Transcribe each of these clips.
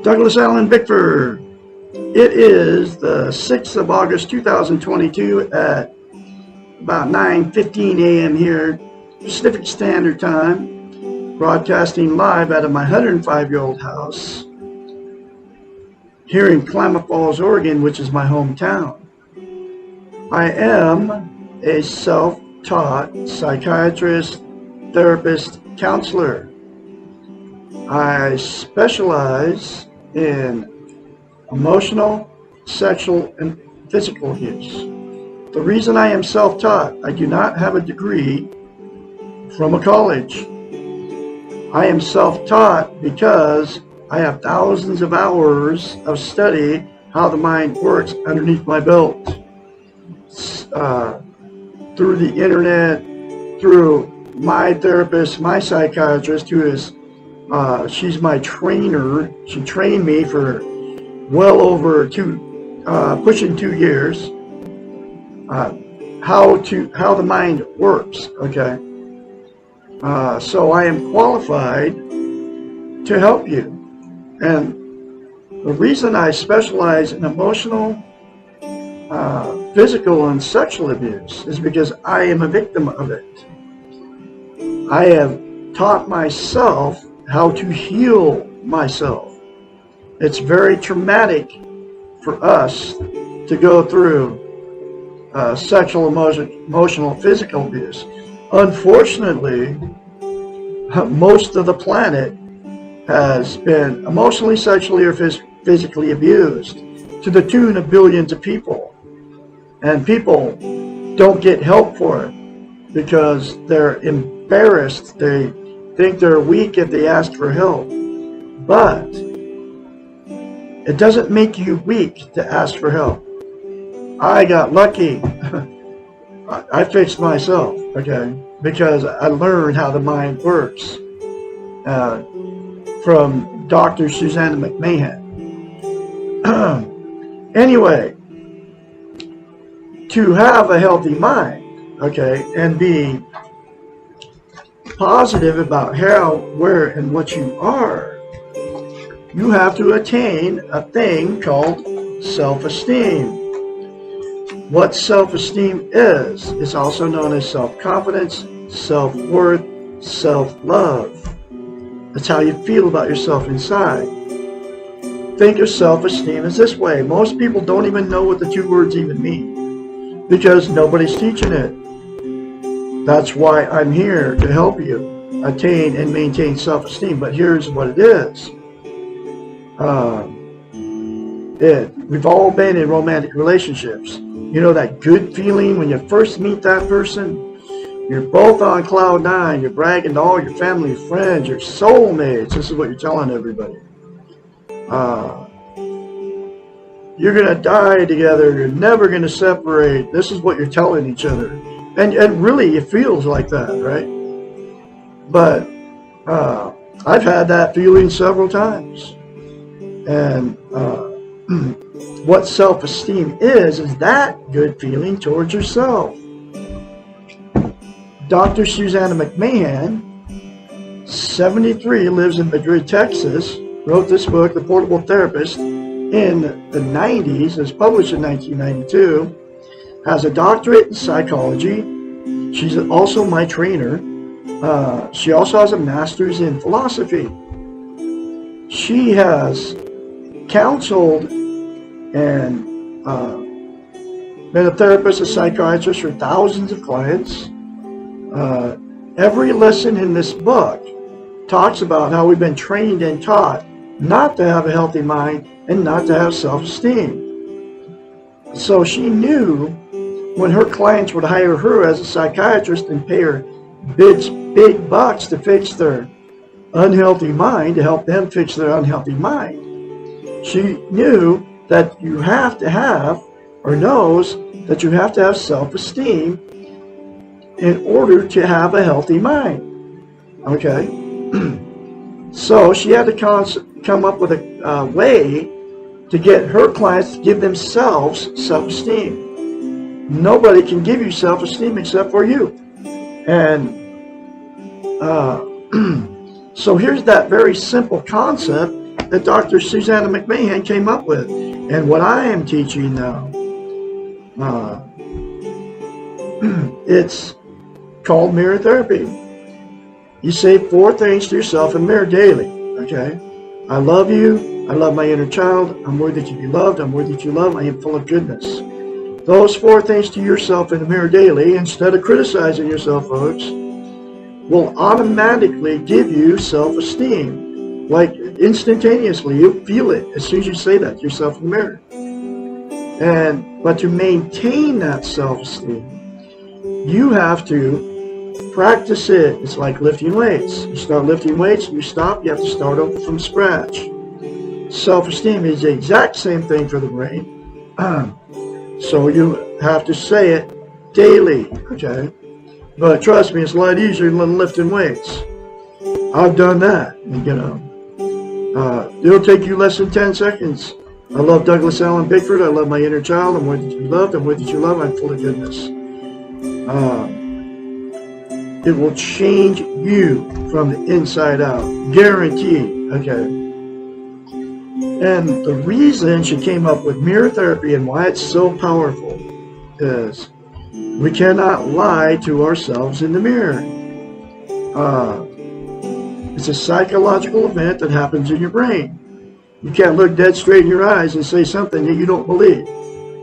Douglas Allen Bickford. It is the 6th of August 2022 at about 9:15 a.m. here, Pacific Standard Time, broadcasting live out of my 105-year-old house here in Klamath Falls, Oregon, which is my hometown. I am a self-taught psychiatrist, therapist, counselor. I specialize in emotional, sexual, and physical abuse. The reason I am self-taught, I do not have a degree from a college. I am self-taught because I have thousands of hours of study how the mind works underneath my belt. Through the internet, through my therapist, my psychiatrist, who is she's my trainer. She trained me for well over pushing 2 years. How the mind works. Okay, so I am qualified to help you, and the reason I specialize in emotional, physical, and sexual abuse is because I am a victim of it. I have taught myself how to heal myself. It's very traumatic for us to go through sexual, emotional, physical abuse. Unfortunately, most of the planet has been emotionally, sexually, or physically abused to the tune of billions of people. And people don't get help for it because they're embarrassed. They think they're weak if they ask for help. But it doesn't make you weak to ask for help. I got lucky. I fixed myself, okay, because I learned how the mind works from Dr. Susanna McMahon. Anyway, to have a healthy mind, okay, and be positive about how, where, and what you are, you have to attain a thing called self-esteem. What self-esteem is also known as self-confidence, self-worth, self-love. That's how you feel about yourself inside. Think of self-esteem as this way. Most people don't even know what the two words even mean because nobody's teaching it. That's why I'm here to help you attain and maintain self-esteem. But here's what it is. We've all been in romantic relationships. You know that good feeling when you first meet that person? You're both on cloud nine. You're bragging to all your family, friends, your soulmates. This is what you're telling everybody. You're going to die together. You're never going to separate. This is what you're telling each other. And really, it feels like that, right? But I've had that feeling several times. And what self-esteem is that good feeling towards yourself. Dr. Susanna McMahon, 73, lives in Madrid, Texas, wrote this book, The Portable Therapist, in the 90s. It was published in 1992. Has a doctorate in psychology. She's also my trainer. She also has a master's in philosophy. She has counseled and been a therapist, a psychiatrist for thousands of clients. Every lesson in this book talks about how we've been trained and taught not to have a healthy mind and not to have self-esteem. So she knew when her clients would hire her as a psychiatrist and pay her big bucks to fix their unhealthy mind, to help them fix their unhealthy mind, she knew that you have to have, or knows that you have to have self-esteem in order to have a healthy mind. Okay? So she had to come up with a way to get her clients to give themselves self-esteem. Nobody can give you self-esteem except for you. And so here's that very simple concept that Dr. Susanna McMahon came up with. And what I am teaching now, it's called mirror therapy. You say 4 things to yourself in the mirror daily, okay? I love you. I love my inner child. I'm worthy to be loved. I'm worthy to love. I am full of goodness. Those 4 things to yourself in the mirror daily, instead of criticizing yourself, folks, will automatically give you self-esteem. Like instantaneously, you feel it as soon as you say that to yourself in the mirror. But to maintain that self-esteem, you have to practice it. It's like lifting weights. You start lifting weights, you stop, you have to start over from scratch. Self-esteem is the exact same thing for the brain. So you have to say it daily, okay? But trust me, it's a lot easier than lifting weights. I've done that, you know. It'll take you less than 10 seconds. I love Douglas Allen Bickford. I love my inner child. I'm worthy to be loved. I'm worthy to love. I'm full of goodness. It will change you from the inside out. Guaranteed, okay? And the reason she came up with mirror therapy and why it's so powerful is we cannot lie to ourselves in the mirror. It's a psychological event that happens in your brain. You can't look dead straight in your eyes and say something that you don't believe.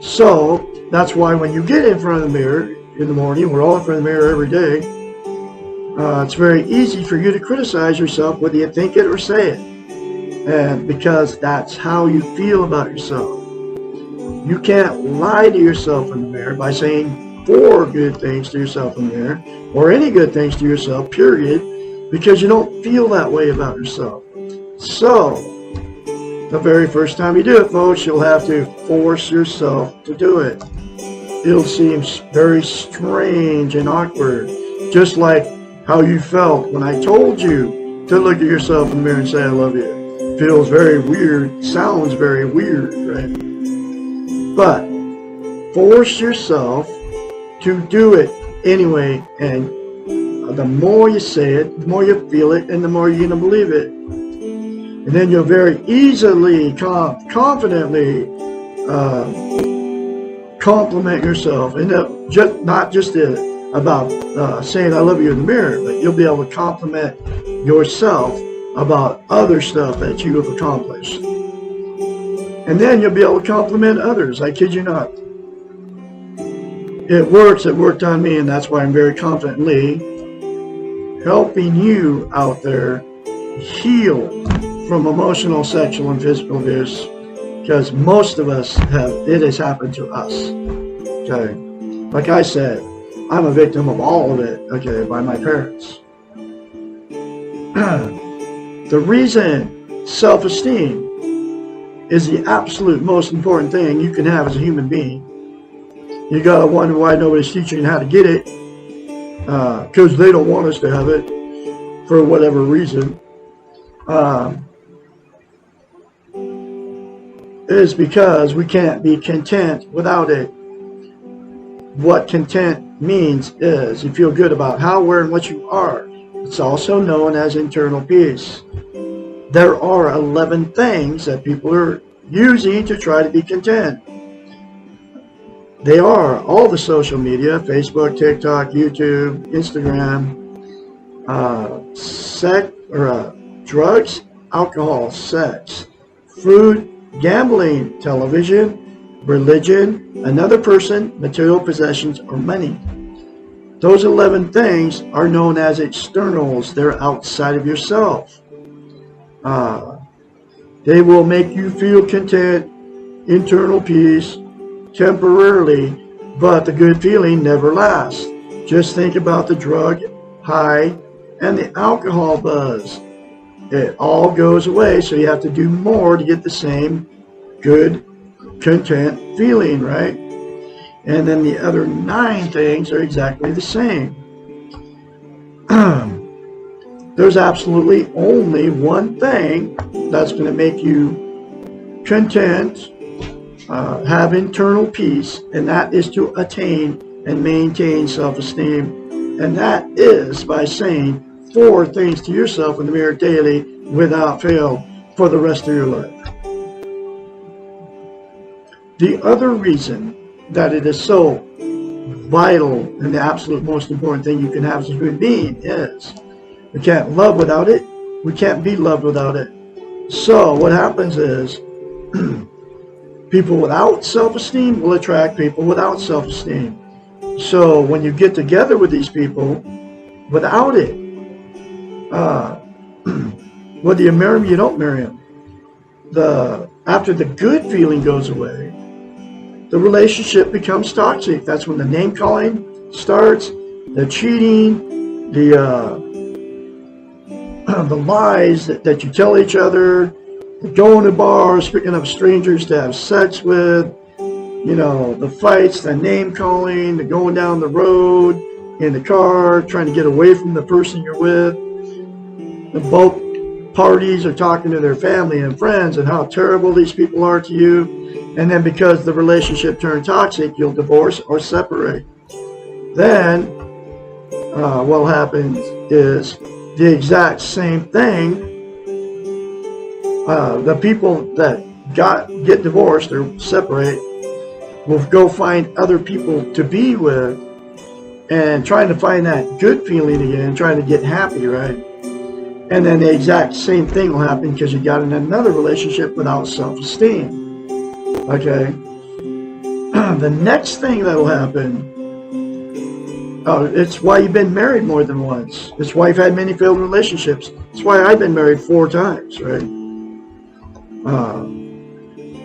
So that's why when you get in front of the mirror in the morning, we're all in front of the mirror every day, it's very easy for you to criticize yourself whether you think it or say it. And because that's how you feel about yourself. You can't lie to yourself in the mirror by saying 4 good things to yourself in the mirror, or any good things to yourself, period, because you don't feel that way about yourself. So, the very first time you do it, folks, you'll have to force yourself to do it. It'll seem very strange and awkward, just like how you felt when I told you to look at yourself in the mirror and say, I love you. Feels very weird, sounds very weird, right? But force yourself to do it anyway, and the more you say it, the more you feel it, and the more you're going to believe it. And then you'll very easily, confidently compliment yourself, and not just about saying I love you in the mirror, but you'll be able to compliment yourself about other stuff that you have accomplished. And then you'll be able to compliment others. I kid you not. It works. It worked on me, and that's why I'm very confidently helping you out there heal from emotional, sexual, and physical abuse, because most of us it has happened to us. Okay. Like I said, I'm a victim of all of it, okay, by my parents. The reason self-esteem is the absolute most important thing you can have as a human being. You gotta wonder why nobody's teaching you how to get it, because they don't want us to have it for whatever reason. Is because we can't be content without it. What content means is you feel good about how, where, and what you are. It's also known as internal peace. There are 11 things that people are using to try to be content. They are all the social media, Facebook, TikTok, YouTube, Instagram, drugs, alcohol, sex, food, gambling, television, religion, another person, material possessions, or money. Those 11 things are known as externals. They're outside of yourself. They will make you feel content, internal peace, temporarily, but the good feeling never lasts. Just think about the drug high and the alcohol buzz. It all goes away, so you have to do more to get the same good, content feeling, right? And then the other 9 things are exactly the same. There's absolutely only one thing that's going to make you content, have internal peace, and that is to attain and maintain self-esteem. And that is by saying 4 things to yourself in the mirror daily without fail. for the rest of your life. The other reason that it is so vital and the absolute most important thing you can have as a human being is we can't love without it. We can't be loved without it. So what happens is people without self-esteem will attract people without self-esteem. So when you get together with these people without it, whether you marry them, you don't marry them. After the good feeling goes away, the relationship becomes toxic. That's when the name calling starts, the cheating, the lies that you tell each other, going to bars, picking up strangers to have sex with, the fights, the name calling, the going down the road in the car, trying to get away from the person you're with. Both parties are talking to their family and friends and how terrible these people are to you. And then because the relationship turned toxic, you'll divorce or separate. Then what happens is the exact same thing. The people that get divorced or separate will go find other people to be with and trying to find that good feeling again, trying to get happy, right? And then the exact same thing will happen because you got in another relationship without self-esteem. Okay? The next thing that will happen, it's why you've been married more than once. It's why you've had many failed relationships. It's why I've been married 4 times, right?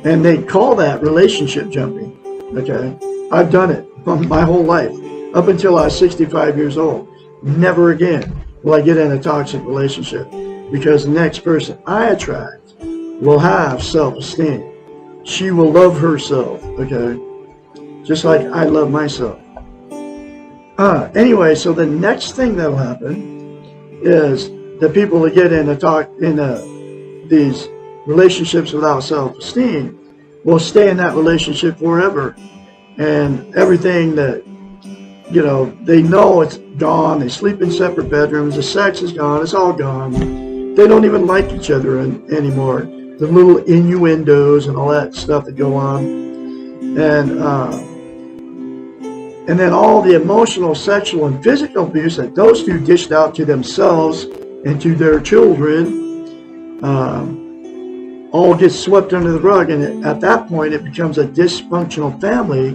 And they call that relationship jumping. Okay? I've done it my whole life, up until I was 65 years old. Never again will I get in a toxic relationship, because the next person I attract will have self-esteem. She will love herself, okay? Just like I love myself. Anyway, so the next thing that'll happen is the people that get in these relationships without self-esteem will stay in that relationship forever. And everything that, they know it's gone. They sleep in separate bedrooms. The sex is gone. It's all gone. They don't even like each other anymore. The little innuendos and all that stuff that go on. And then all the emotional, sexual, and physical abuse that those two dished out to themselves and to their children all gets swept under the rug. And at that point, it becomes a dysfunctional family.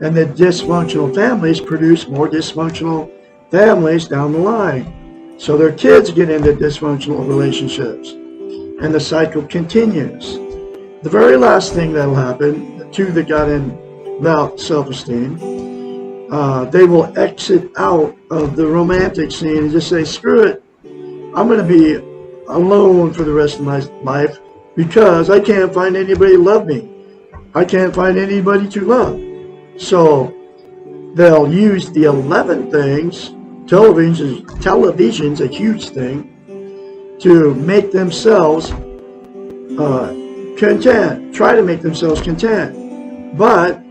And the dysfunctional families produce more dysfunctional families down the line. So their kids get into dysfunctional relationships. And the cycle continues. The very last thing that'll happen, the two that got in without self-esteem, they will exit out of the romantic scene and just say, screw it, I'm going to be alone for the rest of my life because I can't find anybody to love me. I can't find anybody to love. So they'll use the 11 things, television's a huge thing, to make themselves content, try to make themselves content. But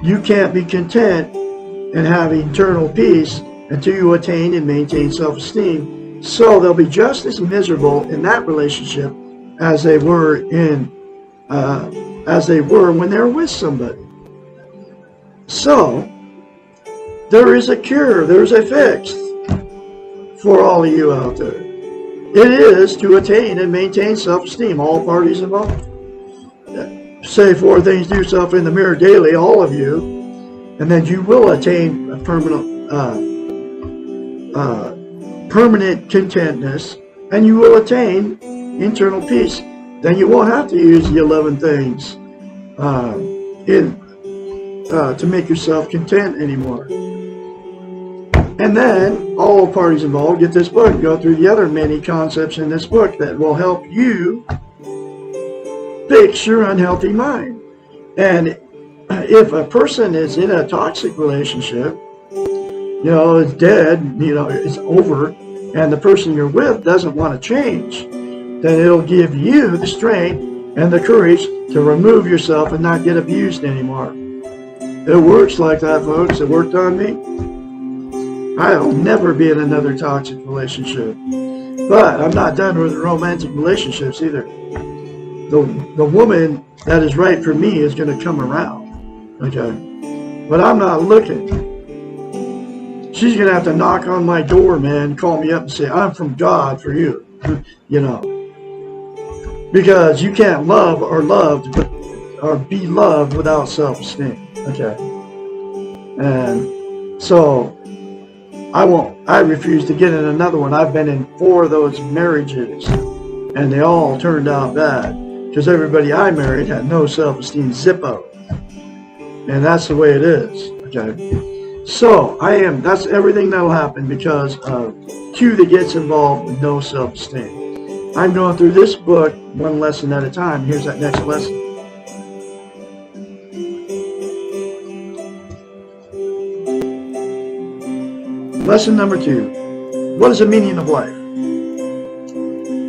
you can't be content and have eternal peace until you attain and maintain self-esteem. So they'll be just as miserable in that relationship as they were when they were with somebody. So there is a cure, there's a fix for all of you out there. It is to attain and maintain self-esteem, all parties involved. Say 4 things to yourself in the mirror daily, all of you, and then you will attain a permanent contentness, and you will attain internal peace. Then you won't have to use the 11 things to make yourself content anymore. And then all parties involved get this book, go through the other many concepts in this book that will help you fix your unhealthy mind. And if a person is in a toxic relationship, is dead, it's over, and the person you're with doesn't want to change, then it'll give you the strength and the courage to remove yourself and not get abused anymore. It works like that, folks. It worked on me. I'll never be in another toxic relationship. But I'm not done with romantic relationships either. The woman that is right for me is going to come around. Okay? But I'm not looking. She's going to have to knock on my door, man, call me up and say, I'm from God for you. You know. Because you can't love or be loved without self-esteem. Okay? And so I refuse to get in another one. I've been in 4 of those marriages, and they all turned out bad because everybody I married had no self-esteem, zippo. And that's the way it is. Okay. So that's everything that'll happen because of Q that gets involved with no self-esteem. I'm going through this book one lesson at a time. Here's that next lesson. Lesson number 2. What is the meaning of life?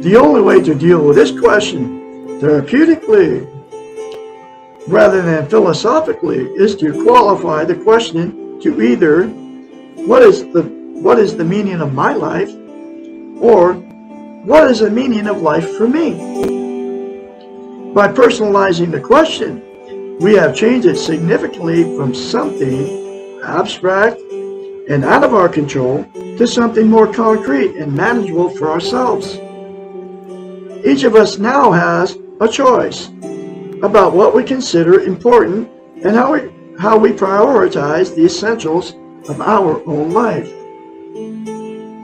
The only way to deal with this question therapeutically rather than philosophically is to qualify the question to either what is the meaning of my life, or what is the meaning of life for me? By personalizing the question, we have changed it significantly from something abstract and out of our control to something more concrete and manageable for ourselves. Each of us now has a choice about what we consider important and how we prioritize the essentials of our own life.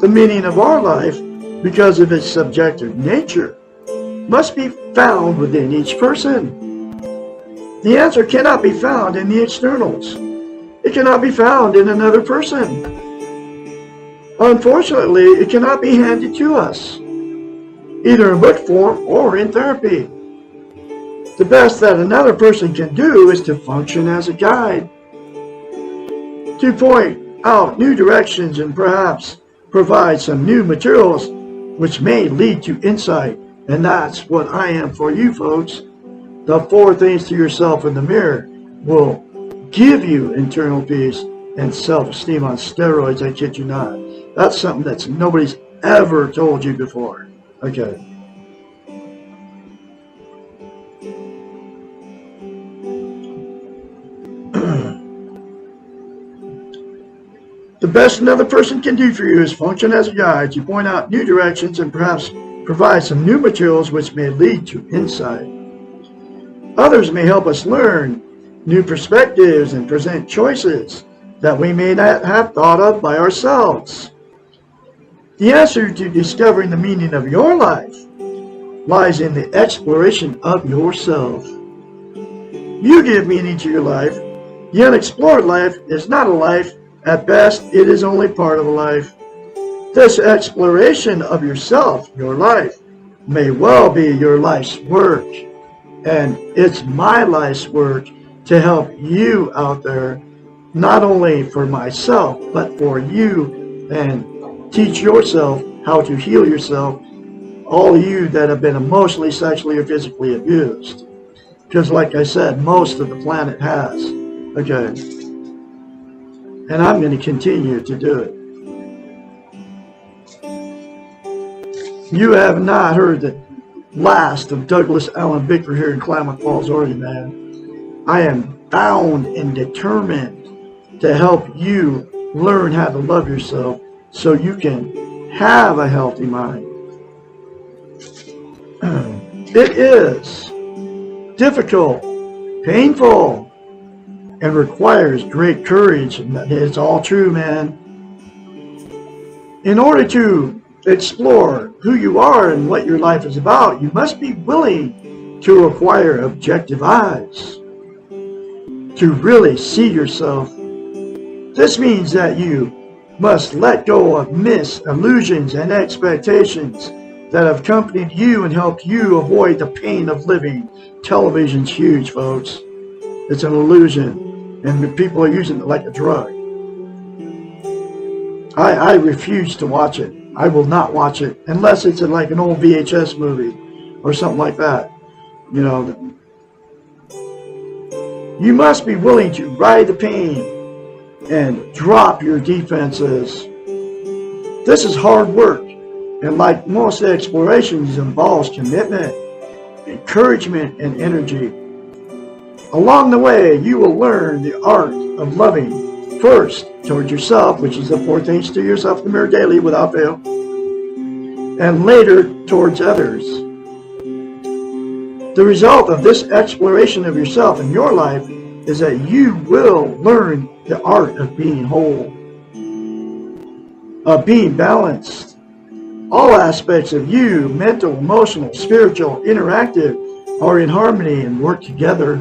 The meaning of our life, because of its subjective nature, must be found within each person. The answer cannot be found in the externals. It cannot be found in another person. Unfortunately, it cannot be handed to us, either in book form or in therapy. The best that another person can do is to function as a guide, to point out new directions and perhaps provide some new materials which may lead to insight. And that's what I am for you folks. The 4 things to yourself in the mirror will give you internal peace and self-esteem on steroids, I kid you not. That's something that nobody's ever told you before. Okay. The best another person can do for you is function as a guide to point out new directions and perhaps provide some new materials which may lead to insight. Others may help us learn new perspectives and present choices that we may not have thought of by ourselves. The answer to discovering the meaning of your life lies in the exploration of yourself. You give meaning to your life. The unexplored life is not a life. At best, it is only part of a life. This exploration of yourself, your life, may well be your life's work. And it's my life's work to help you out there, not only for myself, but for you, and teach yourself how to heal yourself, all of you that have been emotionally, sexually, or physically abused. Because like I said, most of the planet has. Okay. And I'm going to continue to do it. You have not heard the last of Douglas Allen Bickford here in Klamath Falls, Oregon, man. I am bound and determined to help you learn how to love yourself so you can have a healthy mind. It is difficult, painful, and requires great courage. It's all true, man. In order to explore who you are and what your life is about, you must be willing to acquire objective eyes to really see yourself. This means that you must let go of myths, illusions, and expectations that have accompanied you and helped you avoid the pain of living. Television's huge, folks. It's an illusion, and people are using it like a drug. I refuse to watch it. I will not watch it unless it's like an old VHS movie or something like that. You know, you must be willing to ride the pain and drop your defenses. This is hard work, And like most explorations, involves commitment, encouragement, and energy. Along the way, you will learn the art of loving, first towards yourself, which is the 4 things to yourself in the mirror daily without fail, and later towards others. The result of this exploration of yourself in your life is that you will learn the art of being whole, of being balanced. All aspects of you, mental, emotional, spiritual, interactive, are in harmony and work together.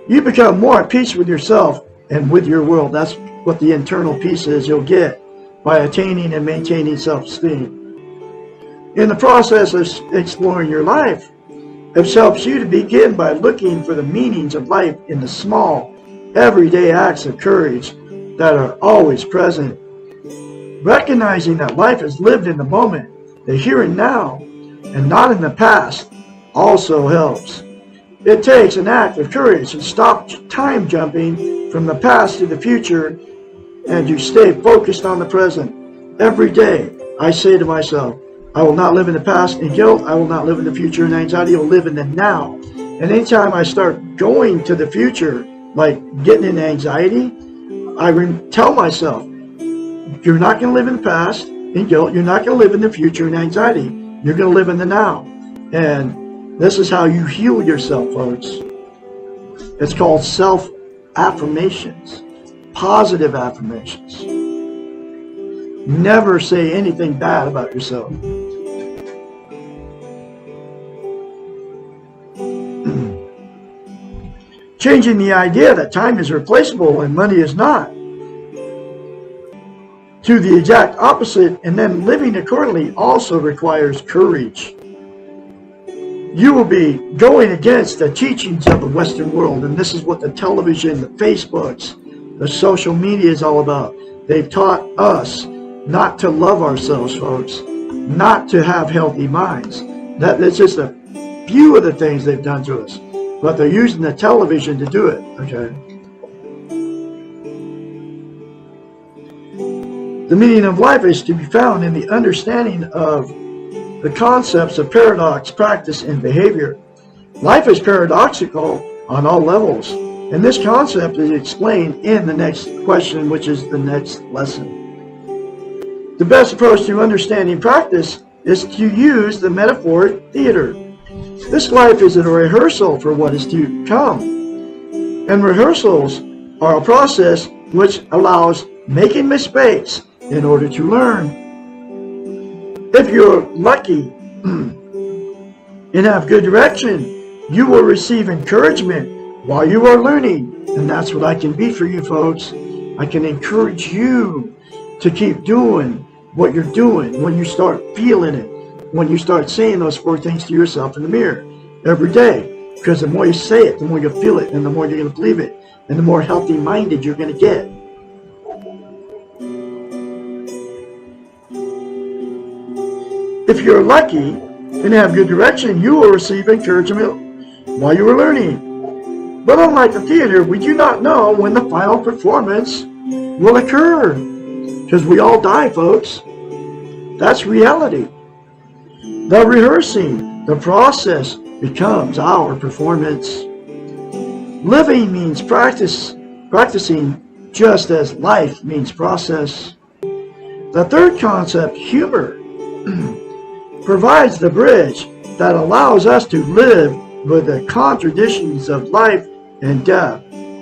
You become more at peace with yourself and with your world. That's what the internal peace is you'll get by attaining and maintaining self-esteem. In the process of exploring your life, it helps you to begin by looking for the meanings of life in the small, everyday acts of courage that are always present. Recognizing that life is lived in the moment, the here and now, and not in the past, also helps. It takes an act of courage to stop time jumping from the past to the future and to stay focused on the present. Every day, I say to myself, I will not live in the past in guilt. I will not live in the future in anxiety. I will live in the now. And anytime I start going to the future, like getting in anxiety, I tell myself, you're not going to live in the past in guilt. You're not going to live in the future in anxiety. You're going to live in the now. And this is how you heal yourself, folks. It's called self-affirmations, positive affirmations. Never say anything bad about yourself. Changing the idea that time is replaceable and money is not, to the exact opposite, and then living accordingly also requires courage. You will be going against the teachings of the Western world, and this is what the television, the Facebooks, the social media is all about. They've taught us not to love ourselves, folks, not to have healthy minds. That's just a few of the things they've done to us. But they're using the television to do it, okay? The meaning of life is to be found in the understanding of the concepts of paradox, practice, and behavior. Life is paradoxical on all levels, and this concept is explained in the next question, which is the next lesson. The best approach to understanding practice is to use the metaphor theater. This life is a rehearsal for what is to come, and rehearsals are a process which allows making mistakes in order to learn. If you're lucky and have good direction, you will receive encouragement while you are learning, and that's what I can be for you, folks. I can encourage you to keep doing what you're doing when you start feeling it. When you start saying those 4 things to yourself in the mirror every day. Because the more you say it, the more you feel it, and the more you're going to believe it, and the more healthy-minded you're going to get. If you're lucky and have good direction, you will receive encouragement while you are learning. But unlike the theater, we do not know when the final performance will occur. Because we all die, folks. That's reality. The rehearsing, the process, becomes our performance. Living means practicing just as life means process. The third concept, humor, provides the bridge that allows us to live with the contradictions of life and death,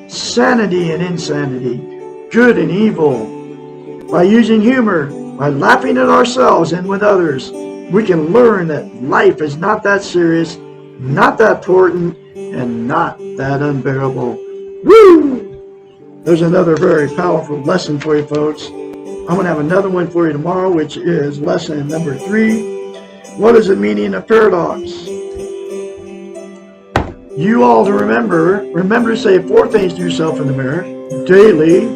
sanity and insanity, good and evil. By using humor, by laughing at ourselves and with others, we can learn that life is not that serious, not that important, and not that unbearable. Woo! There's another very powerful lesson for you, folks. I'm going to have another one for you tomorrow, which is lesson number 3. What is the meaning of paradox? You all to remember to say 4 things to yourself in the mirror daily,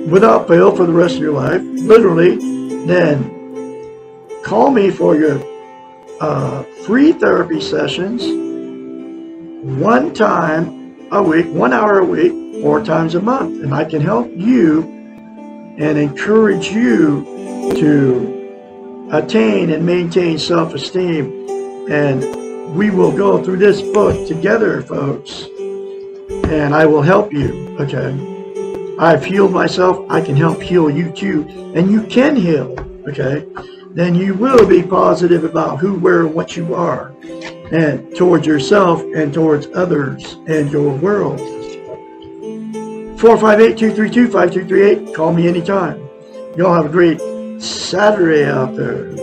without fail, for the rest of your life, literally. Then call me for your free therapy sessions 1 time a week, 1 hour a week, 4 times a month. And I can help you and encourage you to attain and maintain self-esteem. And we will go through this book together, folks. And I will help you, okay? I've healed myself. I can help heal you too. And you can heal, okay? Then you will be positive about who, where, what you are. And towards yourself and towards others and your world. 458-232-5238. Call me anytime. Y'all have a great Saturday out there.